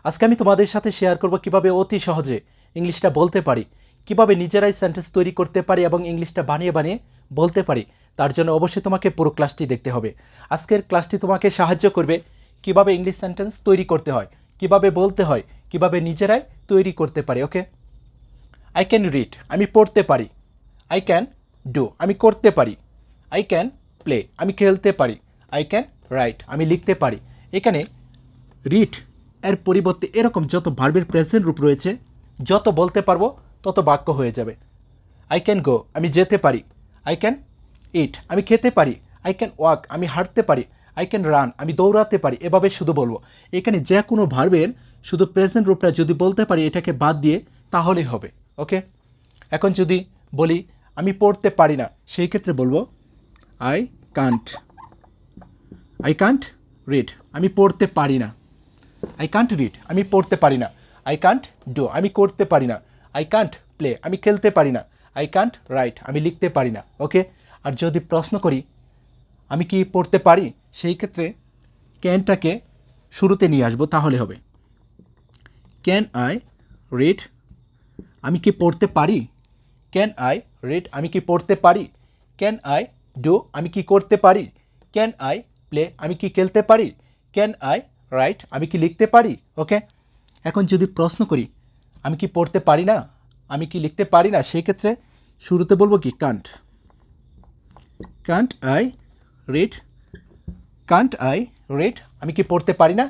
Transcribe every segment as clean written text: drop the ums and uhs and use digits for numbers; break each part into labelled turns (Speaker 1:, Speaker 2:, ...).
Speaker 1: আজকে আমি তোমাদের সাথে শেয়ার করব কিভাবে অতি সহজে ইংলিশটা বলতে পারি, কিভাবে নিজেরাই সেন্টেন্স তৈরি করতে পারি এবং ইংলিশটা বানিয়ে বানিয়ে বলতে পারি। তার জন্য অবশ্যই তোমাকে পুরো ক্লাসটি দেখতে হবে। আজকের ক্লাসটি তোমাকে সাহায্য করবে কিভাবে ইংলিশ সেন্টেন্স তৈরি করতে হয়, কিভাবে বলতে হয়, কিভাবে নিজেরাই তৈরি করতে পারি। ওকে, আই ক্যান রিড, আমি পড়তে পারি। আই ক্যান ডু, আমি করতে পারি। আই ক্যান প্লে, আমি খেলতে পারি। আই ক্যান রাইট, আমি লিখতে পারি। এখানে রিড এর পরিবর্তে এরকম যত ভার্বের প্রেজেন্ট রূপ রয়েছে, যত বলতে পারবো তত বাক্য হয়ে যাবে। আই ক্যান গো, আমি যেতে পারি। আই ক্যান ইট, আমি খেতে পারি। আই ক্যান ওয়াক, আমি হাঁটতে পারি। আই ক্যান রান, আমি দৌড়াতে পারি। এভাবে শুধু বলবো। এখানে যে কোনো ভার্বের শুধু প্রেজেন্ট রূপটা যদি বলতে পারি এটাকে বাদ দিয়ে, তাহলেই হবে। ওকে, এখন যদি বলি আমি পড়তে পারি না, সেই ক্ষেত্রে বলবো I can't. I can't read, আমি পড়তে পারি না। আই কান্ট রিড, আমি পড়তে পারি না। আই কান্ট ডু, আমি করতে পারি না। আই কান্ট প্লে, আমি খেলতে পারি না। আই কান্ট রাইট, আমি লিখতে পারি না। ওকে, আর যদি প্রশ্ন করি আমি কি পড়তে পারি, সেই ক্ষেত্রে ক্যানটাকে শুরুতে নিয়ে আসবো, তাহলে হবে ক্যান আই রিড, আমি কি পড়তে পারি। ক্যান আই রিড, আমি কি পড়তে পারি। ক্যান আই ডু, আমি কি করতে পারি। ক্যান আই প্লে, আমি কি খেলতে পারি। ক্যান আই রাইট, আমি কি লিখতে পারি। ওকে, এখন যদি প্রশ্ন করি আমি কি পড়তে পারি না, আমি কি লিখতে পারি না, সেই ক্ষেত্রে শুরুতে বলবো কি can't. Can't I read, can't I read, আমি কি পড়তে পারি না।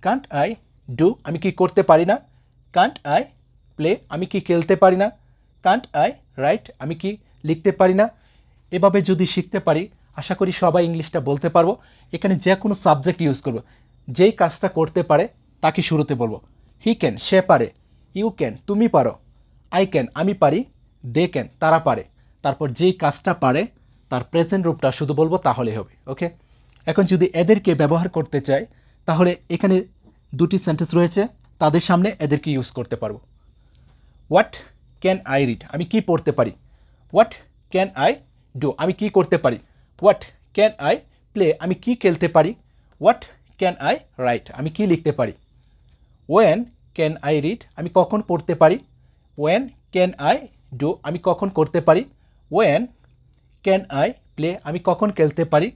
Speaker 1: কান্ট আই ডু, আমি কি করতে পারি না। কান্ট আই প্লে, আমি কি খেলতে পারি না। কান্ট আই রাইট, আমি কি লিখতে পারি না। এভাবে যদি শিখতে পারি, আশা করি সবাই ইংলিশটা বলতে পারবো। এখানে যে কোনো সাবজেক্ট ইউজ করব, যেই কাজটা করতে পারে তাকে শুরুতে বলবো। হি ক্যান, সে পারে। ইউ ক্যান, তুমি পারো। আই ক্যান, আমি পারি। দে ক্যান, তারা পারে। তারপর যেই কাজটা পারে তার প্রেজেন্ট রূপটা শুধু বলবো, তাহলে হবে। ওকে, এখন যদি এদেরকে ব্যবহার করতে চাই, তাহলে এখানে দুটি সেন্টেন্স রয়েছে, তাদের সামনে এদেরকে ইউজ করতে পারবো। হোয়াট ক্যান আই রিড, আমি কি পড়তে পারি। হোয়াট ক্যান আই ডু, আমি কি করতে পারি। হোয়াট ক্যান আই প্লে, আমি কি খেলতে পারি। হোয়াট ক্যান আই রাইট, আমি কি লিখতে পারি। ওয়েন ক্যান আই রিড, আমি কখন পড়তে পারি। ওয়েন ক্যান আই ডু, আমি কখন করতে পারি। ওয়েন ক্যান আই প্লে, আমি কখন খেলতে পারি।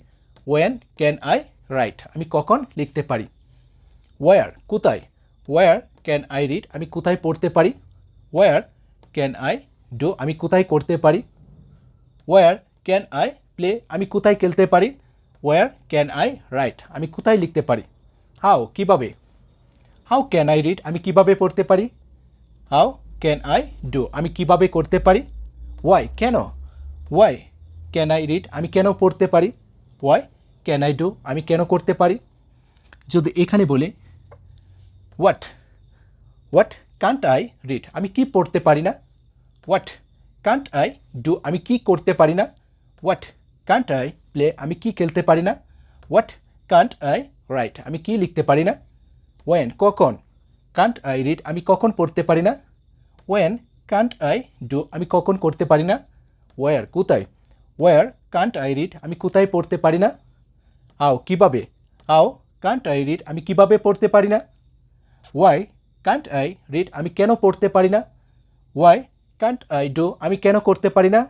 Speaker 1: ওয়েন ক্যান আই রাইট, আমি কখন লিখতে পারি। ওয়ার, কোথায়। ওয়ার ক্যান আই রিড, আমি কোথায় পড়তে পারি। ওয়ার ক্যান আই ডু, আমি কোথায় করতে পারি। ওয়ার ক্যান আই প্লে, আমি কোথায় খেলতে পারি। ওয়ার ক্যান আই রাইট, আমি কোথায় লিখতে পারি। হাউ, কিভাবে। হাউ ক্যান আই রিড, আমি কিভাবে পড়তে পারি। হাউ ক্যান আই ডু, আমি কিভাবে করতে পারি। ওয়াই, কেন। ওয়াই ক্যান আই রিড, আমি কেন পড়তে পারি। ওয়াই ক্যান আই ডু, আমি কেন করতে পারি। যদি এখানে বলি what, what Kant I read, আমি কি পড়তে পারি না। হোয়াট কান্ট আই ডু, আমি কি করতে পারি না। হোয়াট কান্ট আই প্লে, আমি কি খেলতে পারি না। হোয়াট কান্ট আই রাইট, আমি কি লিখতে পারি না। ওয়েন, কখন। কান্ট আই রিড, আমি কখন পড়তে পারি না। ওয়েন কান্ট আই ডু, আমি কখন করতে পারি না। ওয়ার, কোথায়। ওয়ার কান্ট আই রিড, আমি কোথায় পড়তে পারি না। হাউ, কিভাবে। হাউ কান্ট আই রিড, আমি কিভাবে পড়তে পারি না। ওয়াই কান্ট আই রিড, আমি কেন পড়তে পারি না। ওয়াই কান্ট আই ডু, আমি কেন করতে পারি না।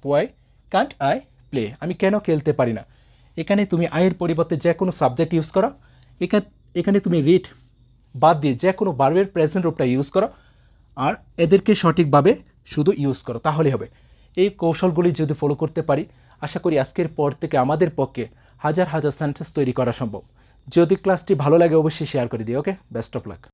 Speaker 1: ওয়াই কান্ট আই প্লে, আমি কেন খেলতে পারি না। এখানে তুমি আয়ের পরিবর্তে যে কোনো সাবজেক্ট ইউজ করো। এখানে তুমি রিড বাদ দিয়ে যে কোনো ভার্বের প্রেজেন্ট রূপটা ইউজ করো, আর এদেরকে সঠিকভাবে শুধু ইউজ করো, তাহলে হবে। এই কৌশলগুলি যদি ফলো করতে পারি, আশা করি আজকের পর থেকে আমাদের পক্ষে হাজার হাজার সেন্টেন্স তৈরি করা সম্ভব। যদি ক্লাসটি ভালো লাগে অবশ্যই শেয়ার করে দিও। ওকে, বেস্ট অফ লাক।